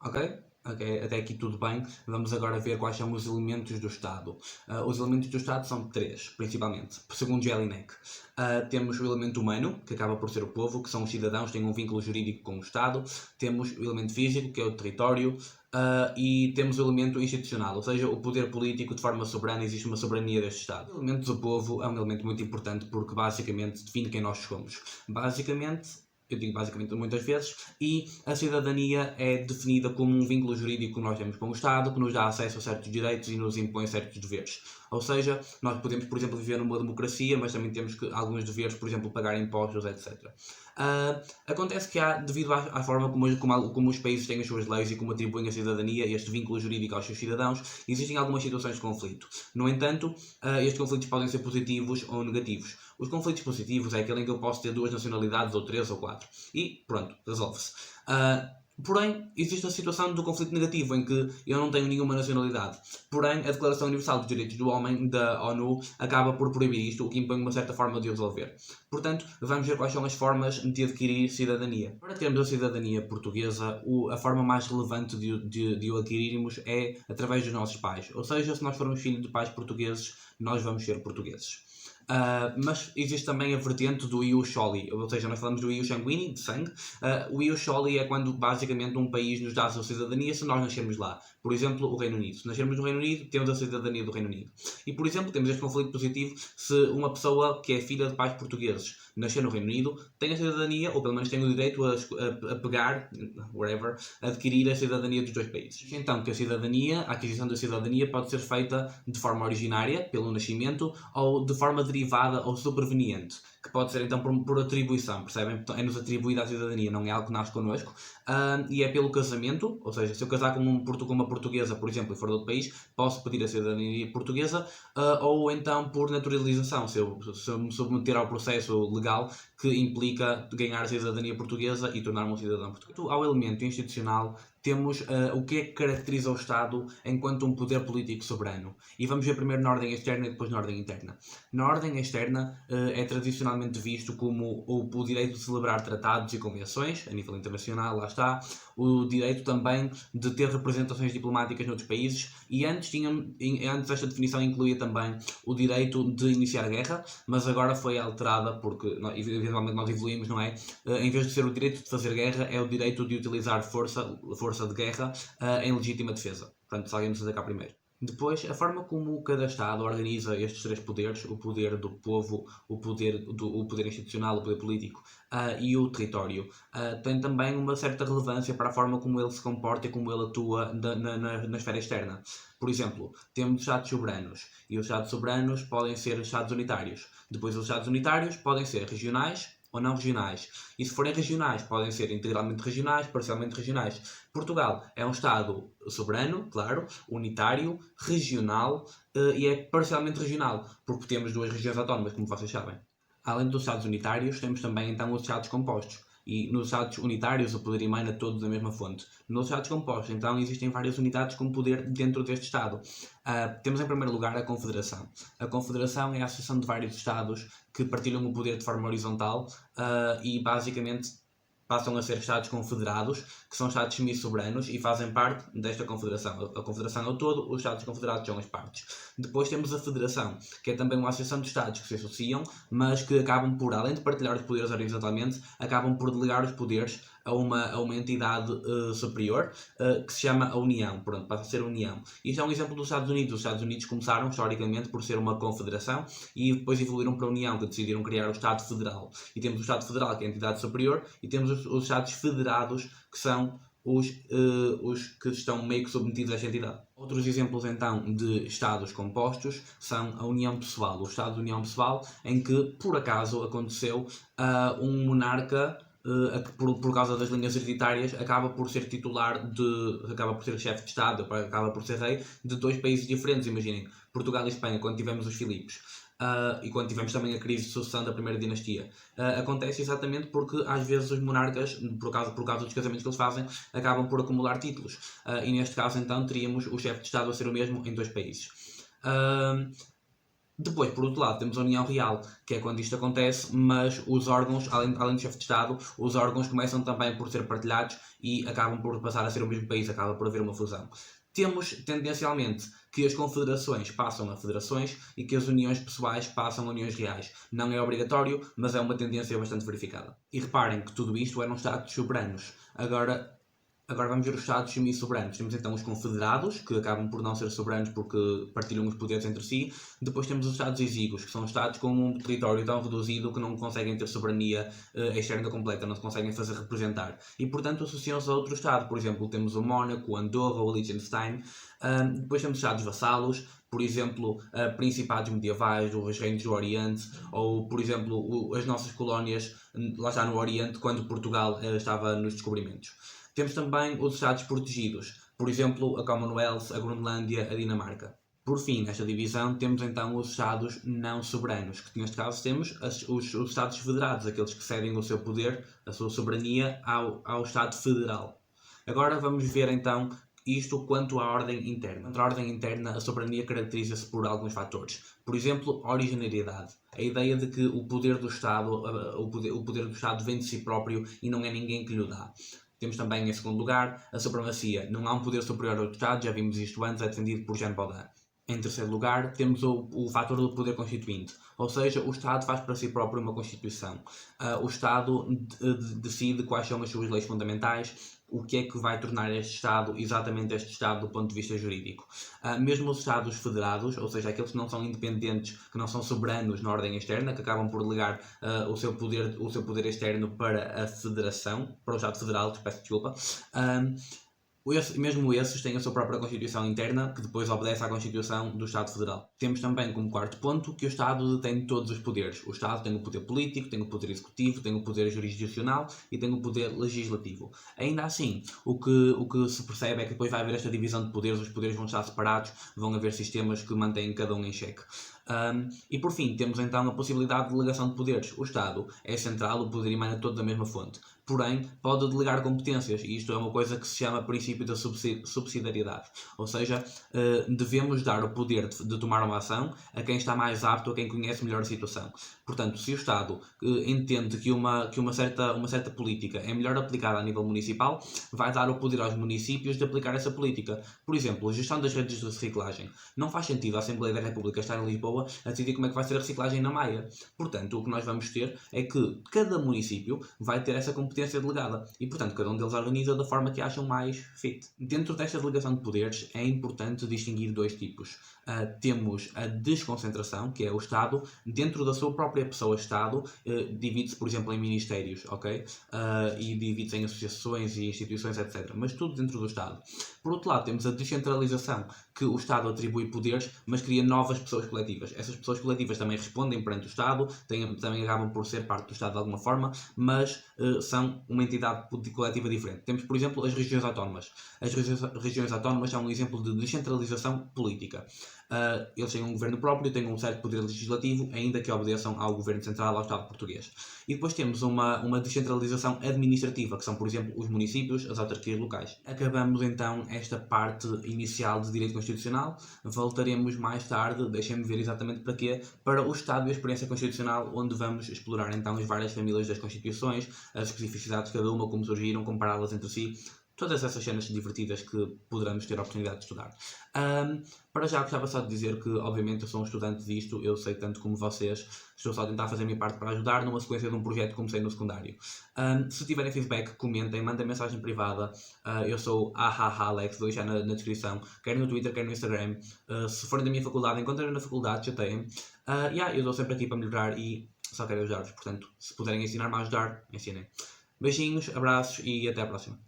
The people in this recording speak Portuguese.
Ok? Ok, até aqui tudo bem. Vamos agora ver quais são os elementos do Estado. Os elementos do Estado são três, principalmente, segundo Jelinek. Temos o elemento humano, que acaba por ser o povo, que são os cidadãos, têm um vínculo jurídico com o Estado. Temos o elemento físico, que é o território. E temos o elemento institucional, ou seja, o poder político de forma soberana, existe uma soberania deste Estado. O elemento do povo é um elemento muito importante porque basicamente define quem nós somos. Basicamente, eu digo basicamente muitas vezes, e a cidadania é definida como um vínculo jurídico que nós temos com o Estado, que nos dá acesso a certos direitos e nos impõe certos deveres. Ou seja, nós podemos, por exemplo, viver numa democracia, mas também temos alguns deveres, por exemplo, pagar impostos, etc. Acontece que há, devido à forma como os países têm as suas leis e como atribuem a cidadania, este vínculo jurídico aos seus cidadãos, existem algumas situações de conflito. No entanto, estes conflitos podem ser positivos ou negativos. Os conflitos positivos é aquele em que eu posso ter duas nacionalidades, ou três, ou quatro. E pronto, resolve-se. Porém, existe a situação do conflito negativo, em que eu não tenho nenhuma nacionalidade. Porém, a Declaração Universal dos Direitos do Homem, da ONU, acaba por proibir isto, o que impõe uma certa forma de o resolver. Portanto, vamos ver quais são as formas de adquirir cidadania. Para termos a cidadania portuguesa, a forma mais relevante de o adquirirmos é através dos nossos pais. Ou seja, se nós formos filhos de pais portugueses, nós vamos ser portugueses. Mas existe também a vertente do ius soli, ou seja, nós falamos do ius sanguíneo, de sangue. O ius soli é quando basicamente um país nos dá a sua cidadania se nós nascermos lá. Por exemplo, o Reino Unido. Se nascermos no Reino Unido, temos a cidadania do Reino Unido. E, por exemplo, temos este conflito positivo se uma pessoa que é filha de pais portugueses nascer no Reino Unido tem a cidadania, ou pelo menos tem o direito a pegar, whatever, adquirir a cidadania dos dois países. Então, que a aquisição da cidadania pode ser feita de forma originária, pelo nascimento, ou de forma derivada ou superveniente, que pode ser então por atribuição, percebem? É-nos atribuída a cidadania, não é algo que nasce connosco, e é pelo casamento, ou seja, se eu casar com uma portuguesa, por exemplo, e for de outro país, posso pedir a cidadania portuguesa, ou então por naturalização, se eu me submeter ao processo legal que implica ganhar a cidadania portuguesa e tornar-me um cidadão português. Ao elemento institucional, temos o que é que caracteriza o Estado enquanto um poder político soberano. E vamos ver primeiro na ordem externa e depois na ordem interna. Na ordem externa é tradicionalmente visto como o direito de celebrar tratados e convenções, a nível internacional, lá está, o direito também de ter representações diplomáticas noutros países, e antes esta definição incluía também o direito de iniciar guerra, mas agora foi alterada porque, eventualmente nós evoluímos, não é? Em vez de ser o direito de fazer guerra, é o direito de utilizar força de guerra em legítima defesa. Portanto, se alguém nos cá primeiro. Depois, a forma como cada Estado organiza estes três poderes, o poder do povo, o poder institucional, o poder político e o território, tem também uma certa relevância para a forma como ele se comporta e como ele atua na esfera externa. Por exemplo, temos Estados soberanos, e os Estados soberanos podem ser Estados unitários. Depois, os Estados unitários podem ser regionais ou não regionais. E se forem regionais, podem ser integralmente regionais, parcialmente regionais. Portugal é um Estado soberano, claro, unitário, regional e é parcialmente regional, porque temos duas regiões autónomas, como vocês sabem. Além dos Estados unitários, temos também então os Estados compostos. E nos Estados unitários o poder emana todo da mesma fonte. Nos Estados compostos, então, existem várias unidades com poder dentro deste Estado. Temos em primeiro lugar a Confederação. A Confederação é a associação de vários Estados que partilham o poder de forma horizontal e basicamente passam a ser Estados confederados, que são Estados semi-soberanos e fazem parte desta Confederação. A Confederação é o todo, os Estados confederados são as partes. Depois temos a Federação, que é também uma associação de Estados que se associam, mas que acabam por, além de partilhar os poderes horizontalmente, acabam por delegar os poderes a uma entidade superior, que se chama a União. Pronto, passa a ser a União. Isto é um exemplo dos Estados Unidos. Os Estados Unidos começaram, historicamente, por ser uma confederação e depois evoluíram para a União, que decidiram criar o Estado Federal. E temos o Estado Federal, que é a entidade superior, e temos os Estados Federados, que são os que estão meio que submetidos a esta entidade. Outros exemplos, então, de Estados compostos são a União Pessoal. O Estado de União Pessoal, em que, por acaso, aconteceu um monarca que por causa das linhas hereditárias acaba por ser acaba por ser chefe de Estado, acaba por ser rei de dois países diferentes. Imaginem, Portugal e Espanha, quando tivemos os Filipos. E quando tivemos também a crise de sucessão da primeira dinastia. Acontece exatamente porque às vezes os monarcas, por causa dos casamentos que eles fazem, acabam por acumular títulos. E neste caso então teríamos o chefe de Estado a ser o mesmo em dois países. Depois, por outro lado, temos a União Real, que é quando isto acontece, mas os órgãos, além do chefe de Estado, os órgãos começam também por ser partilhados e acabam por passar a ser o mesmo país, acaba por haver uma fusão. Temos, tendencialmente, que as confederações passam a federações e que as uniões pessoais passam a uniões reais. Não é obrigatório, mas é uma tendência bastante verificada. E reparem que tudo isto eram Estados soberanos. Agora vamos ver os Estados semi-soberanos. Temos então os confederados, que acabam por não ser soberanos porque partilham os poderes entre si. Depois temos os Estados exíguos, que são Estados com um território tão reduzido que não conseguem ter soberania externa completa, não se conseguem fazer representar. E, portanto, associam-se a outro Estado. Por exemplo, temos o Mónaco, Andorra ou Liechtenstein. Depois temos Estados vassalos, por exemplo, principados medievais, os reinos do Oriente, ou, por exemplo, as nossas colónias, lá está no Oriente, quando Portugal estava nos descobrimentos. Temos também os Estados protegidos, por exemplo, a Commonwealth, a Groenlândia, a Dinamarca. Por fim, nesta divisão, temos então os Estados não soberanos, que neste caso temos os Estados federados, aqueles que cedem o seu poder, a sua soberania, ao Estado federal. Agora vamos ver então isto quanto à ordem interna. Quanto à ordem interna, a soberania caracteriza-se por alguns fatores. Por exemplo, a originariedade. A ideia de que o poder do Estado, o poder do Estado vem de si próprio e não é ninguém que lhe dá. Temos também, em segundo lugar, a supremacia. Não há um poder superior ao Estado, já vimos isto antes, é defendido por Jean Baudin. Em terceiro lugar, temos o fator do poder constituinte, ou seja, o Estado faz para si próprio uma Constituição. O Estado decide quais são as suas leis fundamentais, o que é que vai tornar este Estado exatamente este Estado do ponto de vista jurídico. Mesmo os Estados federados, ou seja, aqueles que não são independentes, que não são soberanos na ordem externa, que acabam por ligar o seu poder externo para a federação, para o Estado federal, peço desculpa, mesmo esses têm a sua própria Constituição interna, que depois obedece à Constituição do Estado Federal. Temos também como quarto ponto que o Estado detém todos os poderes. O Estado tem o poder político, tem o poder executivo, tem o poder jurisdicional e tem o poder legislativo. Ainda assim, o que se percebe é que depois vai haver esta divisão de poderes, os poderes vão estar separados, vão haver sistemas que mantêm cada um em xeque. E por fim, temos então a possibilidade de delegação de poderes. O Estado é central, o poder emana todo da mesma fonte. Porém, pode delegar competências, e isto é uma coisa que se chama princípio da subsidiariedade. Ou seja, devemos dar o poder de tomar uma ação a quem está mais apto, a quem conhece melhor a situação. Portanto, se o Estado entende que uma certa política é melhor aplicada a nível municipal, vai dar o poder aos municípios de aplicar essa política. Por exemplo, a gestão das redes de reciclagem. Não faz sentido a Assembleia da República estar em Lisboa a decidir como é que vai ser a reciclagem na Maia. Portanto, o que nós vamos ter é que cada município vai ter essa competência delegada e, portanto, cada um deles organiza da forma que acham mais fit. Dentro desta delegação de poderes é importante distinguir dois tipos. Temos a desconcentração, que é o Estado, dentro da sua própria pessoa-Estado, divide-se, por exemplo, em ministérios, ok? E divide-se em associações e instituições, etc. Mas tudo dentro do Estado. Por outro lado, temos a descentralização, que o Estado atribui poderes, mas cria novas pessoas coletivas. Essas pessoas coletivas também respondem perante o Estado, também acabam por ser parte do Estado de alguma forma, mas são uma entidade coletiva diferente. Temos, por exemplo, as regiões autónomas. As regiões autónomas são um exemplo de descentralização política. Eles têm um governo próprio, têm um certo poder legislativo, ainda que obedeçam ao governo central, ao Estado português. E depois temos uma descentralização administrativa, que são, por exemplo, os municípios, as autarquias locais. Acabamos então esta parte inicial de direito constitucional. Voltaremos mais tarde, deixem-me ver exatamente para quê, para o Estado e a experiência constitucional, onde vamos explorar então as várias famílias das constituições, as especificidades de cada uma, como surgiram, compará-las entre si, todas essas cenas divertidas que poderemos ter a oportunidade de estudar. Para já gostava só de dizer que, obviamente, eu sou um estudante disto, eu sei tanto como vocês, estou só a tentar fazer a minha parte para ajudar numa sequência de um projeto que comecei no secundário. Se tiverem feedback, comentem, mandem mensagem privada. Eu sou Alex, vou deixar na descrição, quer no Twitter, quer no Instagram. Se forem da minha faculdade, encontrem-me na faculdade, chateiem. Eu estou sempre aqui para melhorar e só quero ajudar-vos. Portanto, se puderem ensinar-me a ajudar, ensinem. Beijinhos, abraços e até à próxima.